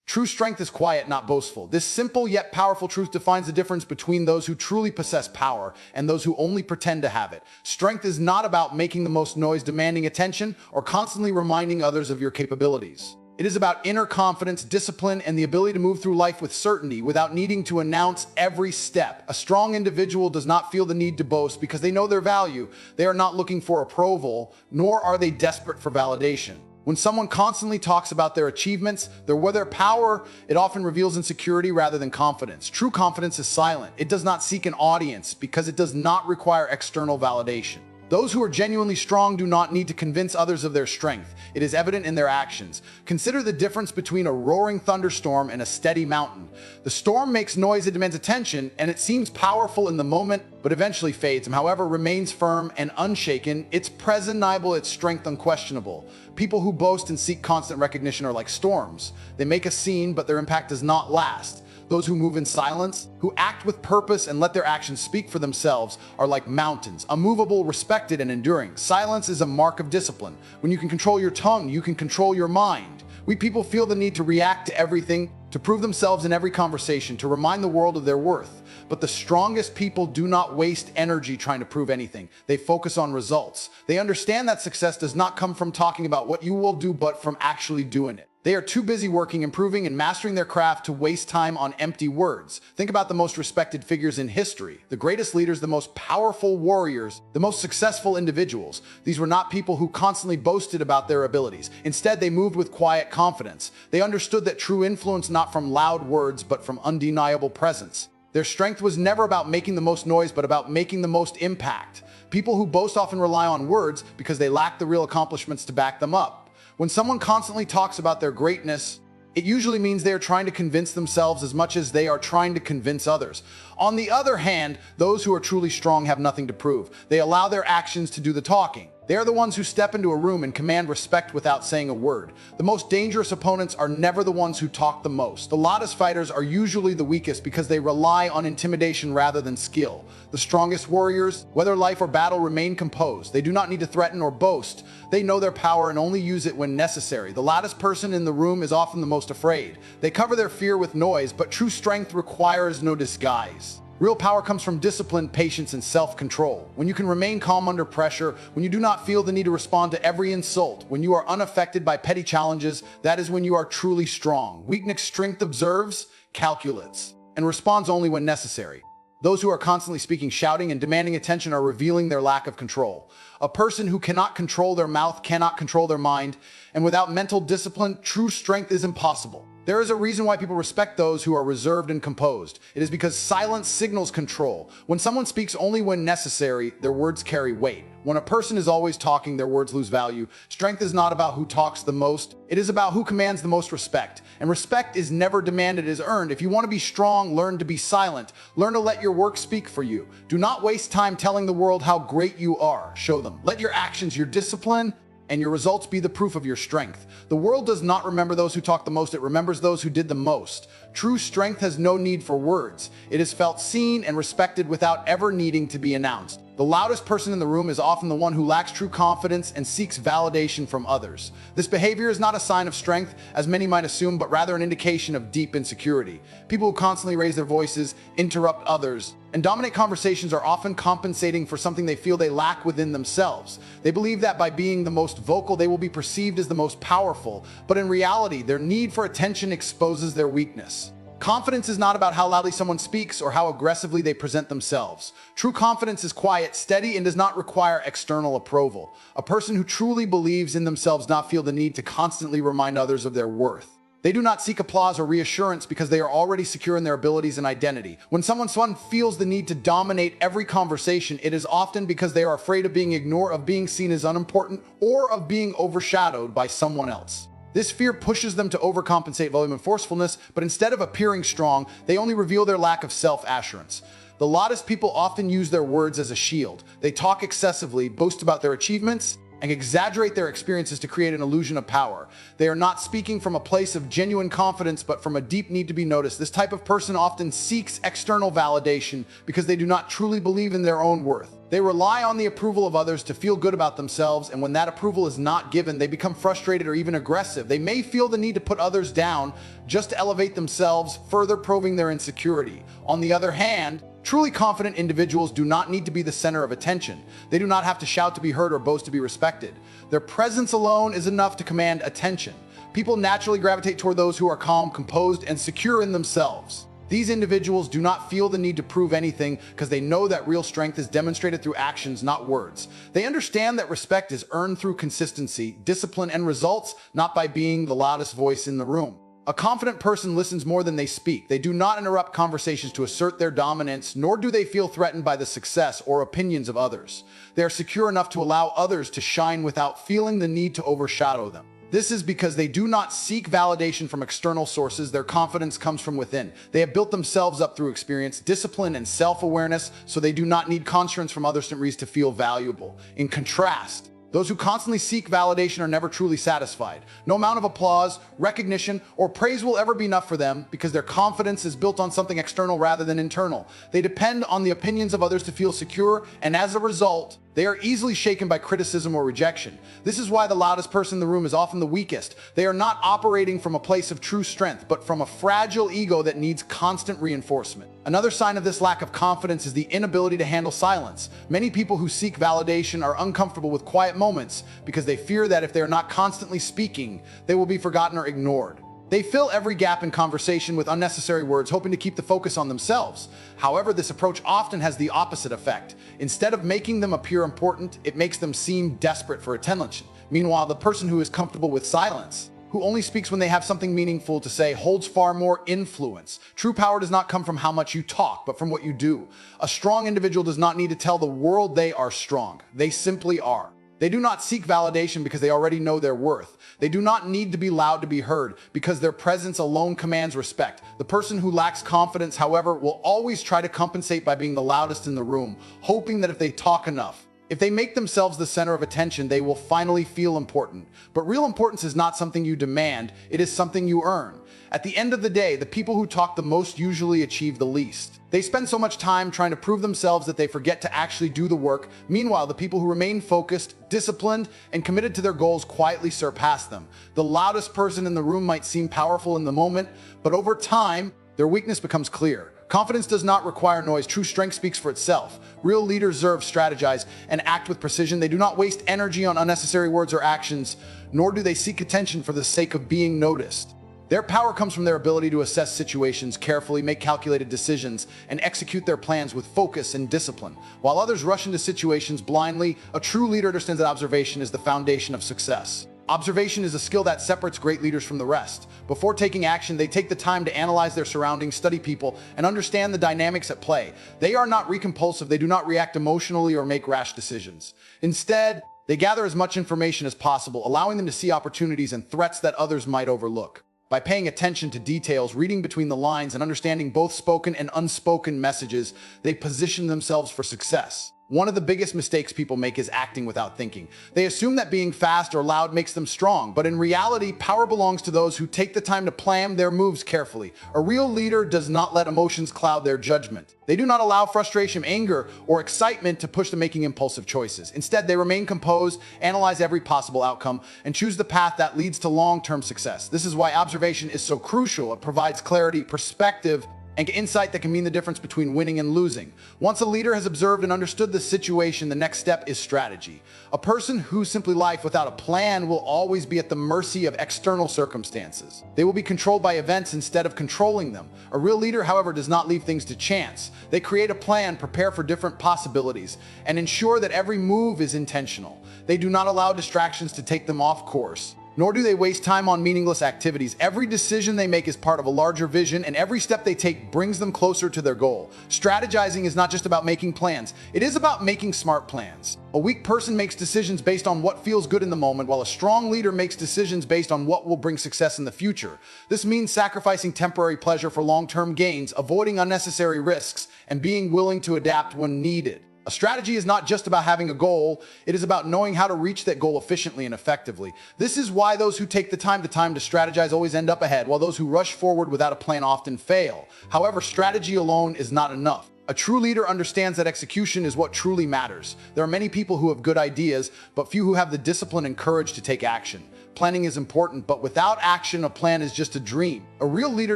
True strength is quiet, not boastful. This simple yet powerful truth defines the difference between those who truly possess power and those who only pretend to have it. Strength is not about making the most noise, demanding attention, or constantly reminding others of your capabilities. It is about inner confidence, discipline, and the ability to move through life with certainty without needing to announce every step. A strong individual does not feel the need to boast because they know their value. They are not looking for approval, nor are they desperate for validation. When someone constantly talks about their achievements, their power, it often reveals insecurity rather than confidence. True confidence is silent. It does not seek an audience because it does not require external validation. Those who are genuinely strong do not need to convince others of their strength. It is evident in their actions. Consider the difference between a roaring thunderstorm and a steady mountain. The storm makes noise, it demands attention, and it seems powerful in the moment, but eventually fades. However, remains firm and unshaken. It's undeniable, its strength unquestionable. People who boast and seek constant recognition are like storms. They make a scene, but their impact does not last. Those who move in silence, who act with purpose and let their actions speak for themselves, are like mountains, unmovable, respected, and enduring. Silence is a mark of discipline. When you can control your tongue, you can control your mind. We people feel the need to react to everything, to prove themselves in every conversation, to remind the world of their worth. But the strongest people do not waste energy trying to prove anything. They focus on results. They understand that success does not come from talking about what you will do, but from actually doing it. They are too busy working, improving, and mastering their craft to waste time on empty words. Think about the most respected figures in history, the greatest leaders, the most powerful warriors, the most successful individuals. These were not people who constantly boasted about their abilities. Instead, they moved with quiet confidence. They understood that true influence not from loud words, but from undeniable presence. Their strength was never about making the most noise, but about making the most impact. People who boast often rely on words because they lack the real accomplishments to back them up. When someone constantly talks about their greatness, it usually means they are trying to convince themselves as much as they are trying to convince others. On the other hand, those who are truly strong have nothing to prove. They allow their actions to do the talking. They are the ones who step into a room and command respect without saying a word. The most dangerous opponents are never the ones who talk the most. The loudest fighters are usually the weakest because they rely on intimidation rather than skill. The strongest warriors, whether life or battle, remain composed. They do not need to threaten or boast. They know their power and only use it when necessary. The loudest person in the room is often the most afraid. They cover their fear with noise, but true strength requires no disguise. Real power comes from discipline, patience, and self-control. When you can remain calm under pressure, when you do not feel the need to respond to every insult, when you are unaffected by petty challenges, that is when you are truly strong. Weakness, strength observes, calculates, and responds only when necessary. Those who are constantly speaking, shouting, and demanding attention are revealing their lack of control. A person who cannot control their mouth cannot control their mind, and without mental discipline, true strength is impossible. There is a reason why people respect those who are reserved and composed. It is because silence signals control. When someone speaks only when necessary, their words carry weight. When a person is always talking, their words lose value. Strength is not about who talks the most. It is about who commands the most respect. And respect is never demanded, it is earned. If you want to be strong, learn to be silent. Learn to let your work speak for you. Do not waste time telling the world how great you are. Show them. Let your actions, your discipline, and your results be the proof of your strength. The world does not remember those who talk the most, it remembers those who did the most. True strength has no need for words. It is felt, seen, and respected without ever needing to be announced. The loudest person in the room is often the one who lacks true confidence and seeks validation from others. This behavior is not a sign of strength, as many might assume, but rather an indication of deep insecurity. People who constantly raise their voices, interrupt others, and dominate conversations are often compensating for something they feel they lack within themselves. They believe that by being the most vocal, they will be perceived as the most powerful, but in reality, their need for attention exposes their weakness. Confidence is not about how loudly someone speaks or how aggressively they present themselves. True confidence is quiet, steady, and does not require external approval. A person who truly believes in themselves does not feel the need to constantly remind others of their worth. They do not seek applause or reassurance because they are already secure in their abilities and identity. When someone feels the need to dominate every conversation, it is often because they are afraid of being ignored, of being seen as unimportant, or of being overshadowed by someone else. This fear pushes them to overcompensate volume and forcefulness, but instead of appearing strong, they only reveal their lack of self-assurance. The loudest people often use their words as a shield. They talk excessively, boast about their achievements, and exaggerate their experiences to create an illusion of power. They are not speaking from a place of genuine confidence, but from a deep need to be noticed. This type of person often seeks external validation because they do not truly believe in their own worth. They rely on the approval of others to feel good about themselves, and when that approval is not given, they become frustrated or even aggressive. They may feel the need to put others down just to elevate themselves, further probing their insecurity. On the other hand, truly confident individuals do not need to be the center of attention. They do not have to shout to be heard or boast to be respected. Their presence alone is enough to command attention. People naturally gravitate toward those who are calm, composed, and secure in themselves. These individuals do not feel the need to prove anything because they know that real strength is demonstrated through actions, not words. They understand that respect is earned through consistency, discipline, and results, not by being the loudest voice in the room. A confident person listens more than they speak. They do not interrupt conversations to assert their dominance, nor do they feel threatened by the success or opinions of others. They are secure enough to allow others to shine without feeling the need to overshadow them. This is because they do not seek validation from external sources. Their confidence comes from within. They have built themselves up through experience, discipline, and self-awareness, so they do not need constructs from other reasons to feel valuable. In contrast, those who constantly seek validation are never truly satisfied. No amount of applause, recognition, or praise will ever be enough for them because their confidence is built on something external rather than internal. They depend on the opinions of others to feel secure, and as a result, they are easily shaken by criticism or rejection. This is why the loudest person in the room is often the weakest. They are not operating from a place of true strength, but from a fragile ego that needs constant reinforcement. Another sign of this lack of confidence is the inability to handle silence. Many people who seek validation are uncomfortable with quiet moments because they fear that if they are not constantly speaking, they will be forgotten or ignored. They fill every gap in conversation with unnecessary words, hoping to keep the focus on themselves. However, this approach often has the opposite effect. Instead of making them appear important, it makes them seem desperate for attention. Meanwhile, the person who is comfortable with silence, who only speaks when they have something meaningful to say, holds far more influence. True power does not come from how much you talk, but from what you do. A strong individual does not need to tell the world they are strong. They simply are. They do not seek validation because they already know their worth. They do not need to be loud to be heard because their presence alone commands respect. The person who lacks confidence, however, will always try to compensate by being the loudest in the room, hoping that if they talk enough, if they make themselves the center of attention, they will finally feel important. But real importance is not something you demand, it is something you earn. At the end of the day, the people who talk the most usually achieve the least. They spend so much time trying to prove themselves that they forget to actually do the work. Meanwhile, the people who remain focused, disciplined, and committed to their goals quietly surpass them. The loudest person in the room might seem powerful in the moment, but over time, their weakness becomes clear. Confidence does not require noise. True strength speaks for itself. Real leaders observe, strategize, and act with precision. They do not waste energy on unnecessary words or actions, nor do they seek attention for the sake of being noticed. Their power comes from their ability to assess situations carefully, make calculated decisions, and execute their plans with focus and discipline. While others rush into situations blindly, a true leader understands that observation is the foundation of success. Observation is a skill that separates great leaders from the rest. Before taking action, they take the time to analyze their surroundings, study people, and understand the dynamics at play. They are not recompulsive, they do not react emotionally or make rash decisions. Instead, they gather as much information as possible, allowing them to see opportunities and threats that others might overlook. By paying attention to details, reading between the lines, and understanding both spoken and unspoken messages, they position themselves for success. One of the biggest mistakes people make is acting without thinking. They assume that being fast or loud makes them strong, but in reality, power belongs to those who take the time to plan their moves carefully. A real leader does not let emotions cloud their judgment. They do not allow frustration, anger, or excitement to push them making impulsive choices. Instead, they remain composed, analyze every possible outcome, and choose the path that leads to long-term success. This is why observation is so crucial. It provides clarity, perspective, and insight that can mean the difference between winning and losing. Once a leader has observed and understood the situation, the next step is strategy. A person who simply lives without a plan will always be at the mercy of external circumstances. They will be controlled by events instead of controlling them. A real leader, however, does not leave things to chance. They create a plan, prepare for different possibilities, and ensure that every move is intentional. They do not allow distractions to take them off course, nor do they waste time on meaningless activities. Every decision they make is part of a larger vision, and every step they take brings them closer to their goal. Strategizing is not just about making plans, it is about making smart plans. A weak person makes decisions based on what feels good in the moment, while a strong leader makes decisions based on what will bring success in the future. This means sacrificing temporary pleasure for long-term gains, avoiding unnecessary risks, and being willing to adapt when needed. A strategy is not just about having a goal, it is about knowing how to reach that goal efficiently and effectively. This is why those who take the time to strategize always end up ahead, while those who rush forward without a plan often fail. However, strategy alone is not enough. A true leader understands that execution is what truly matters. There are many people who have good ideas, but few who have the discipline and courage to take action. Planning is important, but without action, a plan is just a dream. A real leader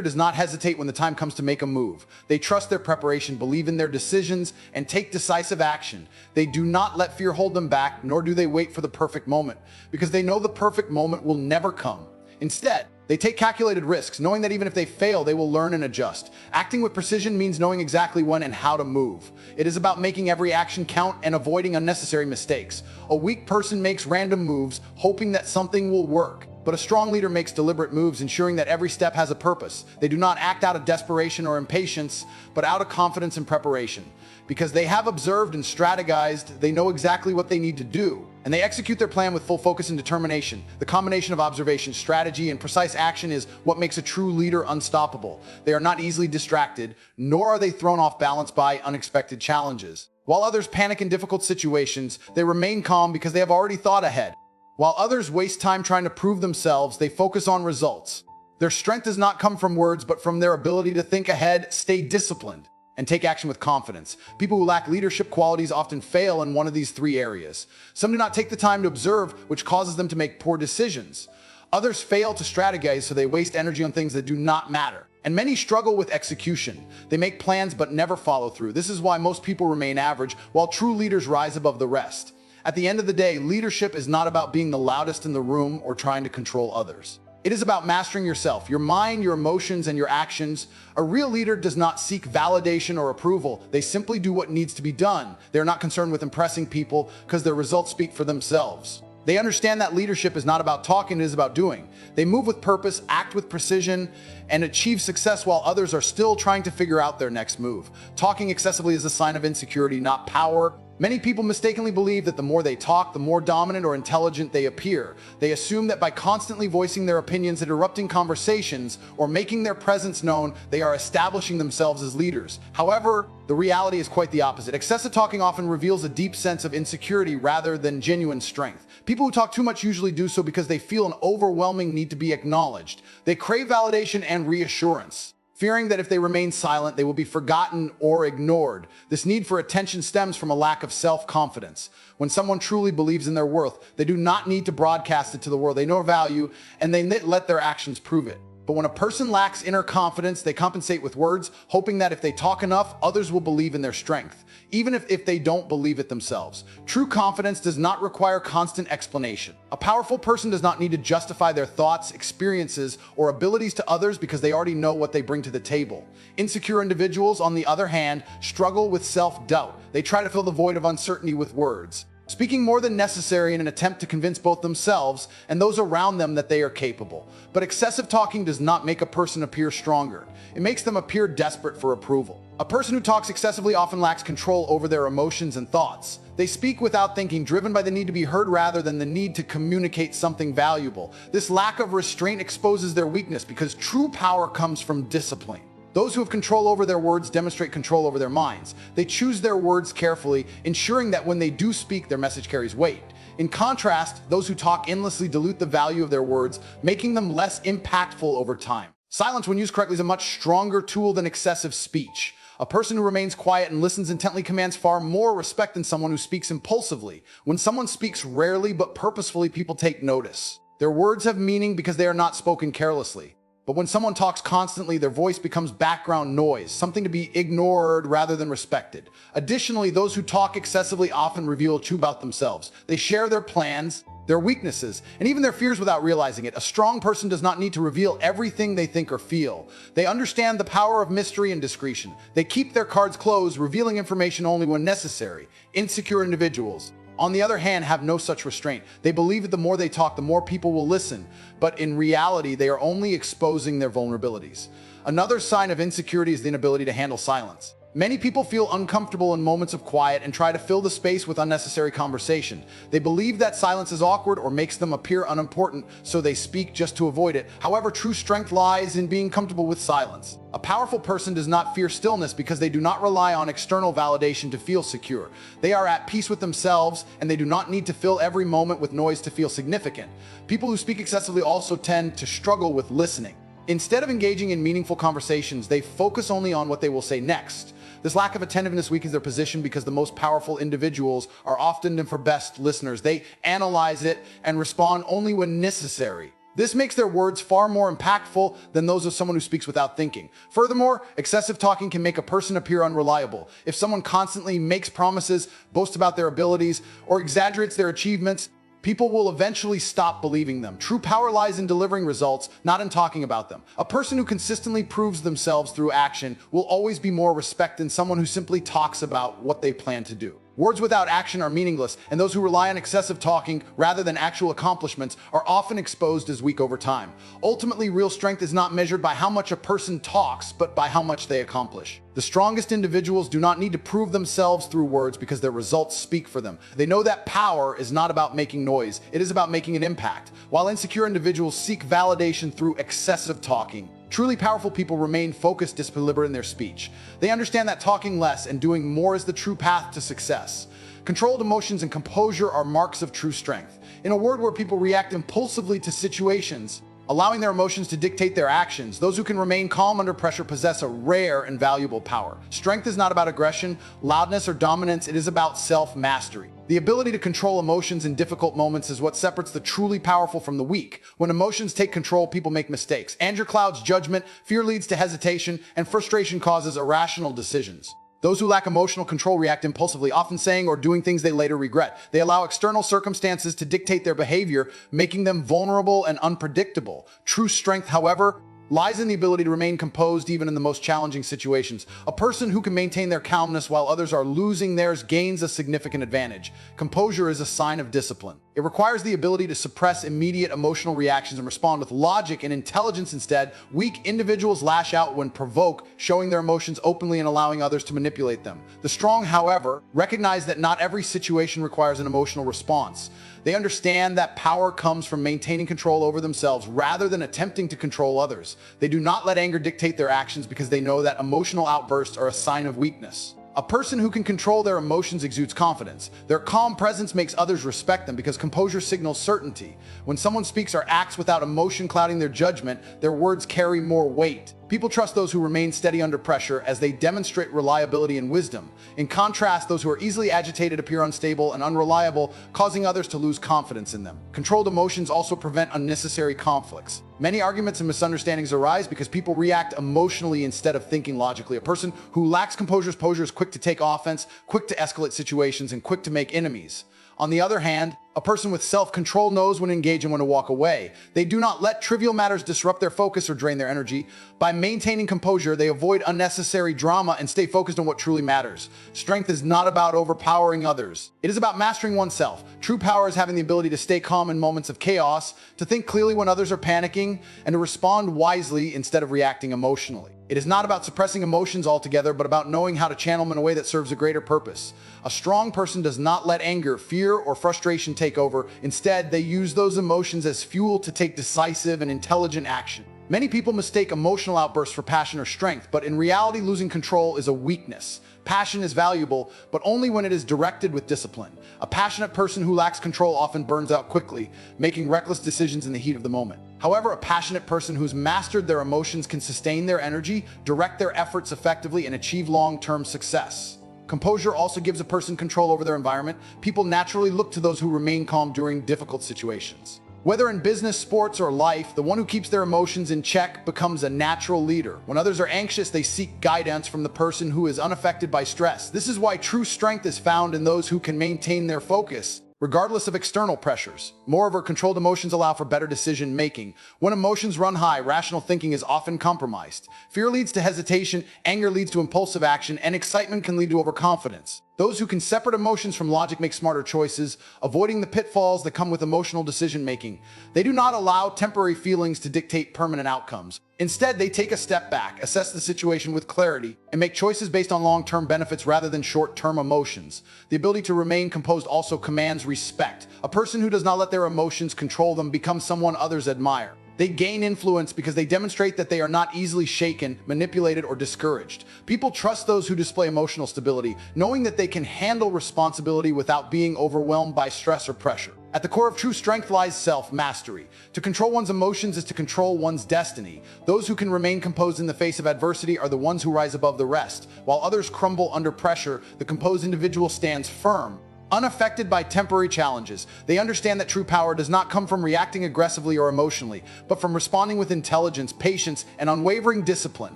does not hesitate when the time comes to make a move. They trust their preparation, believe in their decisions, and take decisive action. They do not let fear hold them back, nor do they wait for the perfect moment, because they know the perfect moment will never come. Instead, they take calculated risks, knowing that even if they fail, they will learn and adjust. Acting with precision means knowing exactly when and how to move. It is about making every action count and avoiding unnecessary mistakes. A weak person makes random moves, hoping that something will work. But a strong leader makes deliberate moves, ensuring that every step has a purpose. They do not act out of desperation or impatience, but out of confidence and preparation. Because they have observed and strategized, they know exactly what they need to do, and they execute their plan with full focus and determination. The combination of observation, strategy, and precise action is what makes a true leader unstoppable. They are not easily distracted, nor are they thrown off balance by unexpected challenges. While others panic in difficult situations, they remain calm because they have already thought ahead. While others waste time trying to prove themselves, they focus on results. Their strength does not come from words, but from their ability to think ahead, stay disciplined, and take action with confidence. People who lack leadership qualities often fail in one of these three areas. Some do not take the time to observe, which causes them to make poor decisions. Others fail to strategize, so they waste energy on things that do not matter. And many struggle with execution. They make plans but never follow through. This is why most people remain average, while true leaders rise above the rest. At the end of the day, leadership is not about being the loudest in the room or trying to control others. It is about mastering yourself, your mind, your emotions, and your actions. A real leader does not seek validation or approval. They simply do what needs to be done. They are not concerned with impressing people because their results speak for themselves. They understand that leadership is not about talking, it is about doing. They move with purpose, act with precision, and achieve success while others are still trying to figure out their next move. Talking excessively is a sign of insecurity, not power. Many people mistakenly believe that the more they talk, the more dominant or intelligent they appear. They assume that by constantly voicing their opinions, interrupting conversations, or making their presence known, they are establishing themselves as leaders. However, the reality is quite the opposite. Excessive talking often reveals a deep sense of insecurity rather than genuine strength. People who talk too much usually do so because they feel an overwhelming need to be acknowledged. They crave validation and reassurance, fearing that if they remain silent, they will be forgotten or ignored. This need for attention stems from a lack of self-confidence. When someone truly believes in their worth, they do not need to broadcast it to the world. They know value, and they let their actions prove it. But when a person lacks inner confidence, they compensate with words, hoping that if they talk enough, others will believe in their strength, even if they don't believe it themselves. True confidence does not require constant explanation. A powerful person does not need to justify their thoughts, experiences, or abilities to others because they already know what they bring to the table. Insecure individuals, on the other hand, struggle with self-doubt. They try to fill the void of uncertainty with words, speaking more than necessary in an attempt to convince both themselves and those around them that they are capable. But excessive talking does not make a person appear stronger. It makes them appear desperate for approval. A person who talks excessively often lacks control over their emotions and thoughts. They speak without thinking, driven by the need to be heard rather than the need to communicate something valuable. This lack of restraint exposes their weakness because true power comes from discipline. Those who have control over their words demonstrate control over their minds. They choose their words carefully, ensuring that when they do speak, their message carries weight. In contrast, those who talk endlessly dilute the value of their words, making them less impactful over time. Silence, when used correctly, is a much stronger tool than excessive speech. A person who remains quiet and listens intently commands far more respect than someone who speaks impulsively. When someone speaks rarely but purposefully, people take notice. Their words have meaning because they are not spoken carelessly. But when someone talks constantly, their voice becomes background noise, something to be ignored rather than respected. Additionally, those who talk excessively often reveal the truth about themselves. They share their plans, their weaknesses, and even their fears without realizing it. A strong person does not need to reveal everything they think or feel. They understand the power of mystery and discretion. They keep their cards closed, revealing information only when necessary. Insecure individuals, on the other hand, have no such restraint. They believe that the more they talk, the more people will listen. But in reality, they are only exposing their vulnerabilities. Another sign of insecurity is the inability to handle silence. Many people feel uncomfortable in moments of quiet and try to fill the space with unnecessary conversation. They believe that silence is awkward or makes them appear unimportant, so they speak just to avoid it. However, true strength lies in being comfortable with silence. A powerful person does not fear stillness because they do not rely on external validation to feel secure. They are at peace with themselves, and they do not need to fill every moment with noise to feel significant. People who speak excessively also tend to struggle with listening. Instead of engaging in meaningful conversations, they focus only on what they will say next. This lack of attentiveness weakens their position because the most powerful individuals are often the best listeners. They analyze it and respond only when necessary. This makes their words far more impactful than those of someone who speaks without thinking. Furthermore, excessive talking can make a person appear unreliable. If someone constantly makes promises, boasts about their abilities, or exaggerates their achievements, people will eventually stop believing them. True power lies in delivering results, not in talking about them. A person who consistently proves themselves through action will always be more respected than someone who simply talks about what they plan to do. Words without action are meaningless, and those who rely on excessive talking rather than actual accomplishments are often exposed as weak over time. Ultimately, real strength is not measured by how much a person talks, but by how much they accomplish. The strongest individuals do not need to prove themselves through words because their results speak for them. They know that power is not about making noise, it is about making an impact. While insecure individuals seek validation through excessive talking, truly powerful people remain focused, deliberate in their speech. They understand that talking less and doing more is the true path to success. Controlled emotions and composure are marks of true strength. In a world where people react impulsively to situations, allowing their emotions to dictate their actions, those who can remain calm under pressure possess a rare and valuable power. Strength is not about aggression, loudness, or dominance. It is about self-mastery. The ability to control emotions in difficult moments is what separates the truly powerful from the weak. When emotions take control, people make mistakes. Anger clouds judgment, fear leads to hesitation, and frustration causes irrational decisions. Those who lack emotional control react impulsively, often saying or doing things they later regret. They allow external circumstances to dictate their behavior, making them vulnerable and unpredictable. True strength, however, lies in the ability to remain composed even in the most challenging situations. A person who can maintain their calmness while others are losing theirs gains a significant advantage. Composure is a sign of discipline. It requires the ability to suppress immediate emotional reactions and respond with logic and intelligence instead. Weak individuals lash out when provoked, showing their emotions openly and allowing others to manipulate them. The strong, however, recognize that not every situation requires an emotional response. They understand that power comes from maintaining control over themselves rather than attempting to control others. They do not let anger dictate their actions because they know that emotional outbursts are a sign of weakness. A person who can control their emotions exudes confidence. Their calm presence makes others respect them because composure signals certainty. When someone speaks or acts without emotion clouding their judgment, their words carry more weight. People trust those who remain steady under pressure as they demonstrate reliability and wisdom. In contrast, those who are easily agitated appear unstable and unreliable, causing others to lose confidence in them. Controlled emotions also prevent unnecessary conflicts. Many arguments and misunderstandings arise because people react emotionally instead of thinking logically. A person who lacks composure is quick to take offense, quick to escalate situations, and quick to make enemies. On the other hand, a person with self-control knows when to engage and when to walk away. They do not let trivial matters disrupt their focus or drain their energy. By maintaining composure, they avoid unnecessary drama and stay focused on what truly matters. Strength is not about overpowering others. It is about mastering oneself. True power is having the ability to stay calm in moments of chaos, to think clearly when others are panicking, and to respond wisely instead of reacting emotionally. It is not about suppressing emotions altogether, but about knowing how to channel them in a way that serves a greater purpose. A strong person does not let anger, fear, or frustration take over. Instead, they use those emotions as fuel to take decisive and intelligent action. Many people mistake emotional outbursts for passion or strength, but in reality, losing control is a weakness. Passion is valuable, but only when it is directed with discipline. A passionate person who lacks control often burns out quickly, making reckless decisions in the heat of the moment. However, a passionate person who's mastered their emotions can sustain their energy, direct their efforts effectively, and achieve long-term success. Composure also gives a person control over their environment. People naturally look to those who remain calm during difficult situations. Whether in business, sports, or life, the one who keeps their emotions in check becomes a natural leader. When others are anxious, they seek guidance from the person who is unaffected by stress. This is why true strength is found in those who can maintain their focus, regardless of external pressures. Moreover, controlled emotions allow for better decision-making. When emotions run high, rational thinking is often compromised. Fear leads to hesitation, anger leads to impulsive action, and excitement can lead to overconfidence. Those who can separate emotions from logic make smarter choices, avoiding the pitfalls that come with emotional decision-making. They do not allow temporary feelings to dictate permanent outcomes. Instead, they take a step back, assess the situation with clarity, and make choices based on long-term benefits rather than short-term emotions. The ability to remain composed also commands respect. A person who does not let their emotions control them becomes someone others admire. They gain influence because they demonstrate that they are not easily shaken, manipulated, or discouraged. People trust those who display emotional stability, knowing that they can handle responsibility without being overwhelmed by stress or pressure. At the core of true strength lies self-mastery. To control one's emotions is to control one's destiny. Those who can remain composed in the face of adversity are the ones who rise above the rest. While others crumble under pressure, the composed individual stands firm, unaffected by temporary challenges. They understand that true power does not come from reacting aggressively or emotionally, but from responding with intelligence, patience, and unwavering discipline.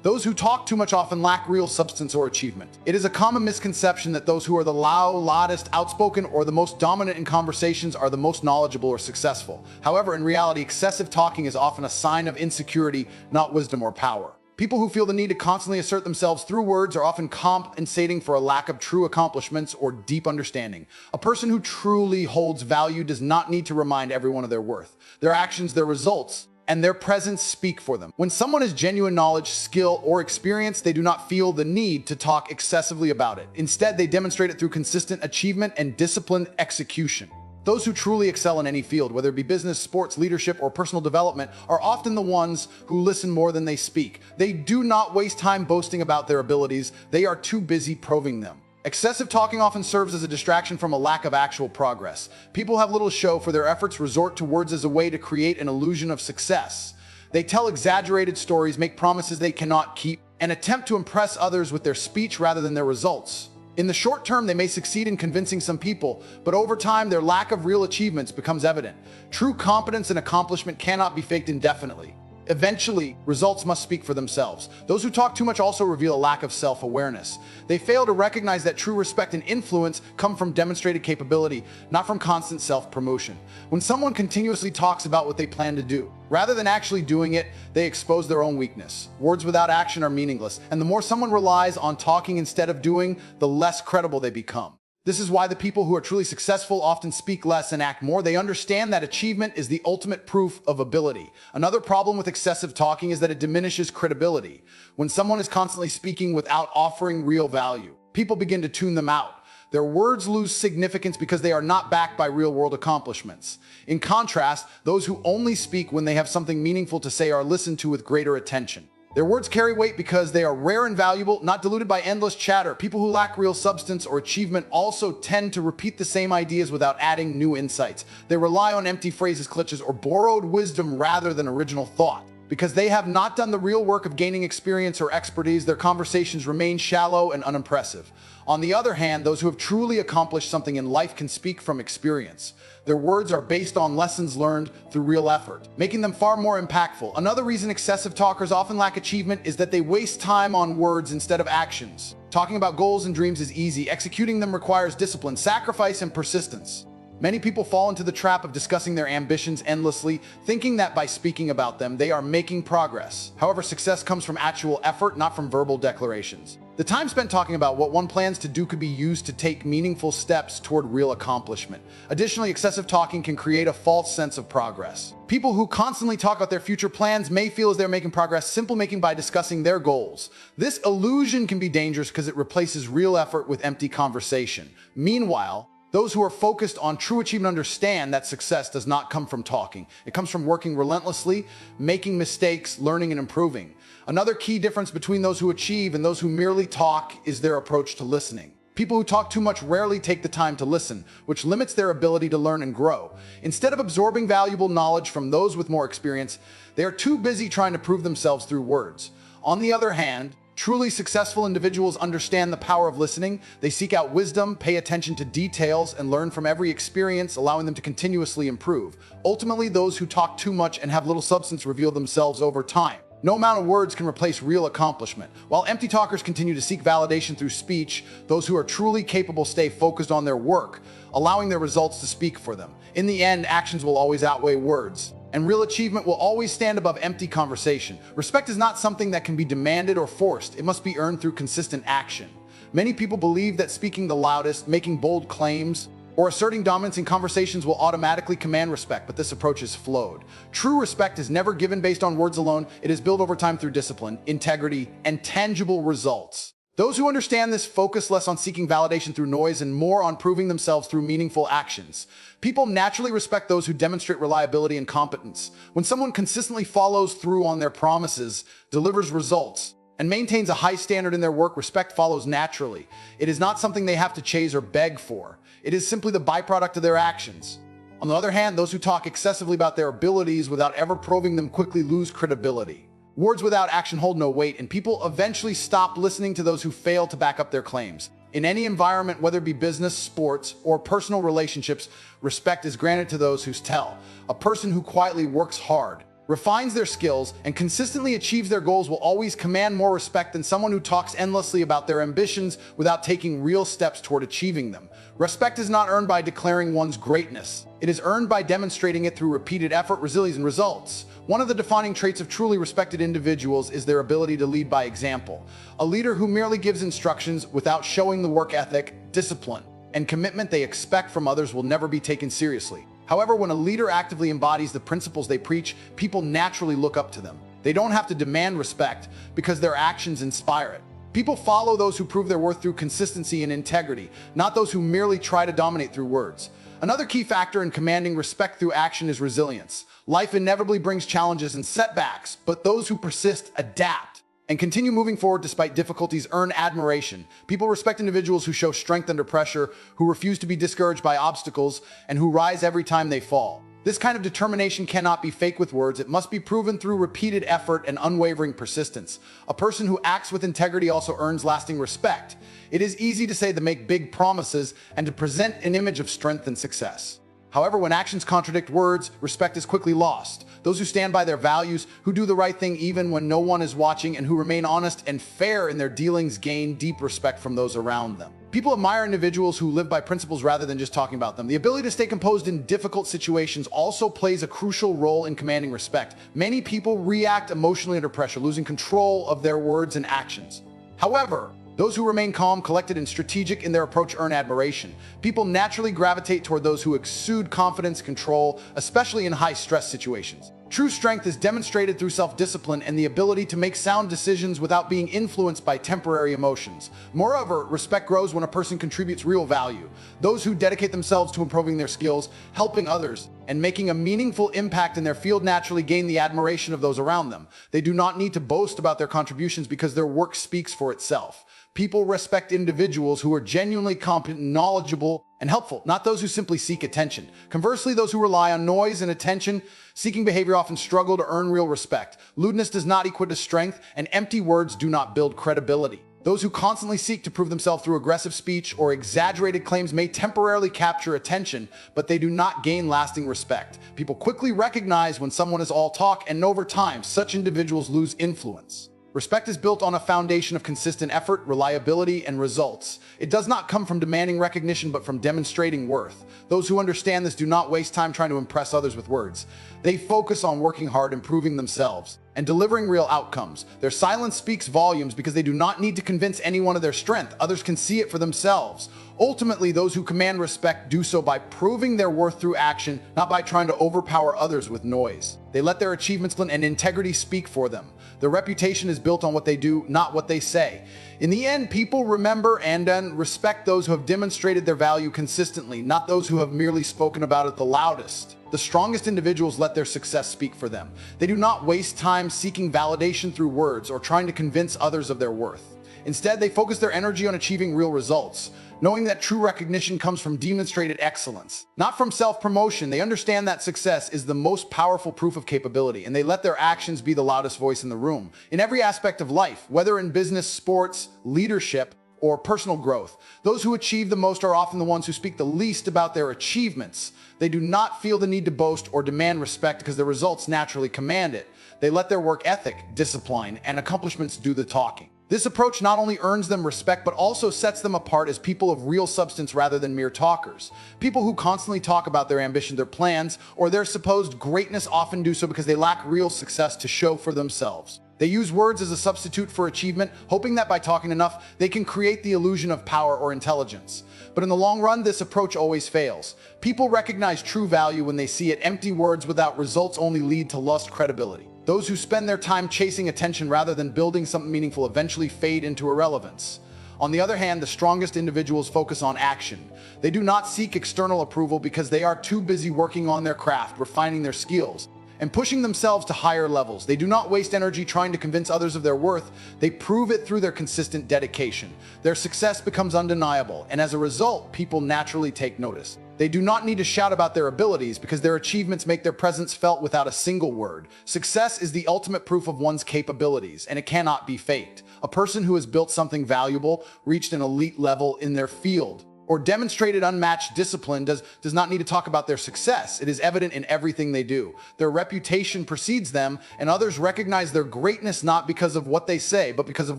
Those who talk too much often lack real substance or achievement. It is a common misconception that those who are the loudest, outspoken, or the most dominant in conversations are the most knowledgeable or successful. However, in reality, excessive talking is often a sign of insecurity, not wisdom or power. People who feel the need to constantly assert themselves through words are often compensating for a lack of true accomplishments or deep understanding. A person who truly holds value does not need to remind everyone of their worth. Their actions, their results, and their presence speak for them. When someone has genuine knowledge, skill, or experience, they do not feel the need to talk excessively about it. Instead, they demonstrate it through consistent achievement and disciplined execution. Those who truly excel in any field, whether it be business, sports, leadership, or personal development, are often the ones who listen more than they speak. They do not waste time boasting about their abilities. They are too busy proving them. Excessive talking often serves as a distraction from a lack of actual progress. People have little show for their efforts, resort to words as a way to create an illusion of success. They tell exaggerated stories, make promises they cannot keep, and attempt to impress others with their speech rather than their results. In the short term, they may succeed in convincing some people, but over time, their lack of real achievements becomes evident. True competence and accomplishment cannot be faked indefinitely. Eventually, results must speak for themselves. Those who talk too much also reveal a lack of self-awareness. They fail to recognize that true respect and influence come from demonstrated capability, not from constant self-promotion. When someone continuously talks about what they plan to do, rather than actually doing it, they expose their own weakness. Words without action are meaningless, and the more someone relies on talking instead of doing, the less credible they become. This is why the people who are truly successful often speak less and act more. They understand that achievement is the ultimate proof of ability. Another problem with excessive talking is that it diminishes credibility. When someone is constantly speaking without offering real value, people begin to tune them out. Their words lose significance because they are not backed by real-world accomplishments. In contrast, those who only speak when they have something meaningful to say are listened to with greater attention. Their words carry weight because they are rare and valuable, not diluted by endless chatter. People who lack real substance or achievement also tend to repeat the same ideas without adding new insights. They rely on empty phrases, cliches, or borrowed wisdom rather than original thought. Because they have not done the real work of gaining experience or expertise, their conversations remain shallow and unimpressive. On the other hand, those who have truly accomplished something in life can speak from experience. Their words are based on lessons learned through real effort, making them far more impactful. Another reason excessive talkers often lack achievement is that they waste time on words instead of actions. Talking about goals and dreams is easy. Executing them requires discipline, sacrifice, and persistence. Many people fall into the trap of discussing their ambitions endlessly, thinking that by speaking about them, they are making progress. However, success comes from actual effort, not from verbal declarations. The time spent talking about what one plans to do could be used to take meaningful steps toward real accomplishment. Additionally, excessive talking can create a false sense of progress. People who constantly talk about their future plans may feel as they're making progress simply making by discussing their goals. This illusion can be dangerous because it replaces real effort with empty conversation. Meanwhile, those who are focused on true achievement understand that success does not come from talking. It comes from working relentlessly, making mistakes, learning, and improving. Another key difference between those who achieve and those who merely talk is their approach to listening. People who talk too much rarely take the time to listen, which limits their ability to learn and grow. Instead of absorbing valuable knowledge from those with more experience, they are too busy trying to prove themselves through words. On the other hand, truly successful individuals understand the power of listening. They seek out wisdom, pay attention to details, and learn from every experience, allowing them to continuously improve. Ultimately, those who talk too much and have little substance reveal themselves over time. No amount of words can replace real accomplishment. While empty talkers continue to seek validation through speech, those who are truly capable stay focused on their work, allowing their results to speak for them. In the end, actions will always outweigh words, and real achievement will always stand above empty conversation. Respect is not something that can be demanded or forced. It must be earned through consistent action. Many people believe that speaking the loudest, making bold claims, or asserting dominance in conversations will automatically command respect, but this approach is flawed. True respect is never given based on words alone. It is built over time through discipline, integrity, and tangible results. Those who understand this focus less on seeking validation through noise and more on proving themselves through meaningful actions. People naturally respect those who demonstrate reliability and competence. When someone consistently follows through on their promises, delivers results, and maintains a high standard in their work, respect follows naturally. It is not something they have to chase or beg for. It is simply the byproduct of their actions. On the other hand, those who talk excessively about their abilities without ever proving them quickly lose credibility. Words without action hold no weight, and people eventually stop listening to those who fail to back up their claims. In any environment, whether it be business, sports, or personal relationships, respect is granted to those who tell. A person who quietly works hard, refines their skills, and consistently achieves their goals will always command more respect than someone who talks endlessly about their ambitions without taking real steps toward achieving them. Respect is not earned by declaring one's greatness. It is earned by demonstrating it through repeated effort, resilience, and results. One of the defining traits of truly respected individuals is their ability to lead by example. A leader who merely gives instructions without showing the work ethic, discipline, and commitment they expect from others will never be taken seriously. However, when a leader actively embodies the principles they preach, people naturally look up to them. They don't have to demand respect because their actions inspire it. People follow those who prove their worth through consistency and integrity, not those who merely try to dominate through words. Another key factor in commanding respect through action is resilience. Life inevitably brings challenges and setbacks, but those who persist, adapt, and continue moving forward despite difficulties earn admiration. People respect individuals who show strength under pressure, who refuse to be discouraged by obstacles, and who rise every time they fall. This kind of determination cannot be fake with words. It must be proven through repeated effort and unwavering persistence. A person who acts with integrity also earns lasting respect. It is easy to say to make big promises and to present an image of strength and success. However, when actions contradict words, respect is quickly lost. Those who stand by their values, who do the right thing even when no one is watching, and who remain honest and fair in their dealings gain deep respect from those around them. People admire individuals who live by principles rather than just talking about them. The ability to stay composed in difficult situations also plays a crucial role in commanding respect. Many people react emotionally under pressure, losing control of their words and actions. However, those who remain calm, collected, and strategic in their approach earn admiration. People naturally gravitate toward those who exude confidence, control, especially in high-stress situations. True strength is demonstrated through self-discipline and the ability to make sound decisions without being influenced by temporary emotions. Moreover, respect grows when a person contributes real value. Those who dedicate themselves to improving their skills, helping others, and making a meaningful impact in their field naturally gain the admiration of those around them. They do not need to boast about their contributions because their work speaks for itself. People respect individuals who are genuinely competent, knowledgeable, and helpful, not those who simply seek attention. Conversely, those who rely on noise and attention-seeking behavior often struggle to earn real respect. Lewdness does not equate to strength, and empty words do not build credibility. Those who constantly seek to prove themselves through aggressive speech or exaggerated claims may temporarily capture attention, but they do not gain lasting respect. People quickly recognize when someone is all talk, and over time, such individuals lose influence. Respect is built on a foundation of consistent effort, reliability, and results. It does not come from demanding recognition, but from demonstrating worth. Those who understand this do not waste time trying to impress others with words. They focus on working hard, improving themselves, and delivering real outcomes. Their silence speaks volumes because they do not need to convince anyone of their strength. Others can see it for themselves. Ultimately, those who command respect do so by proving their worth through action, not by trying to overpower others with noise. They let their achievements and integrity speak for them. Their reputation is built on what they do, not what they say. In the end, people remember and respect those who have demonstrated their value consistently, not those who have merely spoken about it the loudest. The strongest individuals let their success speak for them. They do not waste time seeking validation through words or trying to convince others of their worth. Instead, they focus their energy on achieving real results, knowing that true recognition comes from demonstrated excellence, not from self-promotion. They understand that success is the most powerful proof of capability, and they let their actions be the loudest voice in the room. In every aspect of life, whether in business, sports, leadership, or personal growth, those who achieve the most are often the ones who speak the least about their achievements. They do not feel the need to boast or demand respect because their results naturally command it. They let their work ethic, discipline, and accomplishments do the talking. This approach not only earns them respect, but also sets them apart as people of real substance rather than mere talkers. People who constantly talk about their ambition, their plans, or their supposed greatness often do so because they lack real success to show for themselves. They use words as a substitute for achievement, hoping that by talking enough, they can create the illusion of power or intelligence. But in the long run, this approach always fails. People recognize true value when they see it. Empty words without results only lead to lost credibility. Those who spend their time chasing attention rather than building something meaningful eventually fade into irrelevance. On the other hand, the strongest individuals focus on action. They do not seek external approval because they are too busy working on their craft, refining their skills, and pushing themselves to higher levels. They do not waste energy trying to convince others of their worth. They prove it through their consistent dedication. Their success becomes undeniable, and as a result, people naturally take notice. They do not need to shout about their abilities because their achievements make their presence felt without a single word. Success is the ultimate proof of one's capabilities, and it cannot be faked. A person who has built something valuable, reached an elite level in their field, or demonstrated unmatched discipline does not need to talk about their success. It is evident in everything they do. Their reputation precedes them, and others recognize their greatness not because of what they say, but because of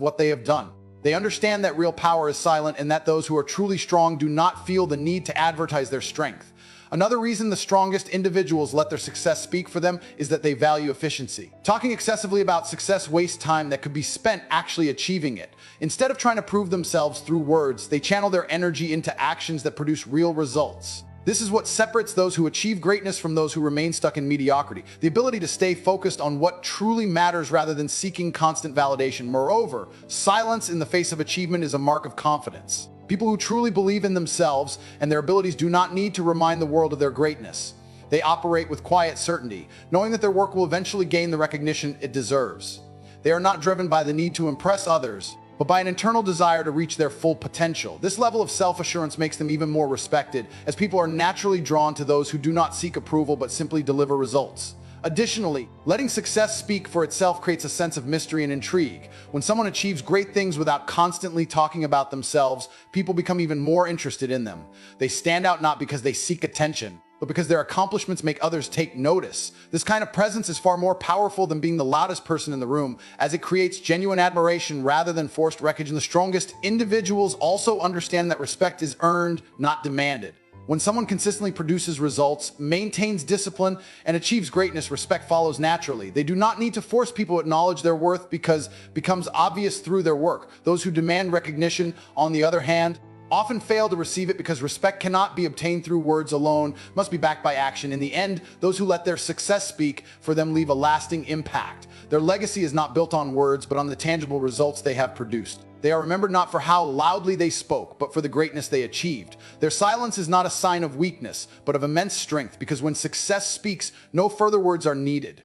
what they have done. They understand that real power is silent and that those who are truly strong do not feel the need to advertise their strength. Another reason the strongest individuals let their success speak for them is that they value efficiency. Talking excessively about success wastes time that could be spent actually achieving it. Instead of trying to prove themselves through words, they channel their energy into actions that produce real results. This is what separates those who achieve greatness from those who remain stuck in mediocrity. The ability to stay focused on what truly matters rather than seeking constant validation. Moreover, silence in the face of achievement is a mark of confidence. People who truly believe in themselves and their abilities do not need to remind the world of their greatness. They operate with quiet certainty, knowing that their work will eventually gain the recognition it deserves. They are not driven by the need to impress others, but by an internal desire to reach their full potential. This level of self-assurance makes them even more respected, as people are naturally drawn to those who do not seek approval but simply deliver results. Additionally, letting success speak for itself creates a sense of mystery and intrigue. When someone achieves great things without constantly talking about themselves, people become even more interested in them. They stand out not because they seek attention, but because their accomplishments make others take notice. This kind of presence is far more powerful than being the loudest person in the room, as it creates genuine admiration rather than forced recognition. The strongest individuals also understand that respect is earned, not demanded. When someone consistently produces results, maintains discipline, and achieves greatness, respect follows naturally. They do not need to force people to acknowledge their worth because it becomes obvious through their work. Those who demand recognition, on the other hand, often fail to receive it because respect cannot be obtained through words alone, must be backed by action. In the end, those who let their success speak for them leave a lasting impact. Their legacy is not built on words, but on the tangible results they have produced. They are remembered not for how loudly they spoke, but for the greatness they achieved. Their silence is not a sign of weakness, but of immense strength, because when success speaks, no further words are needed.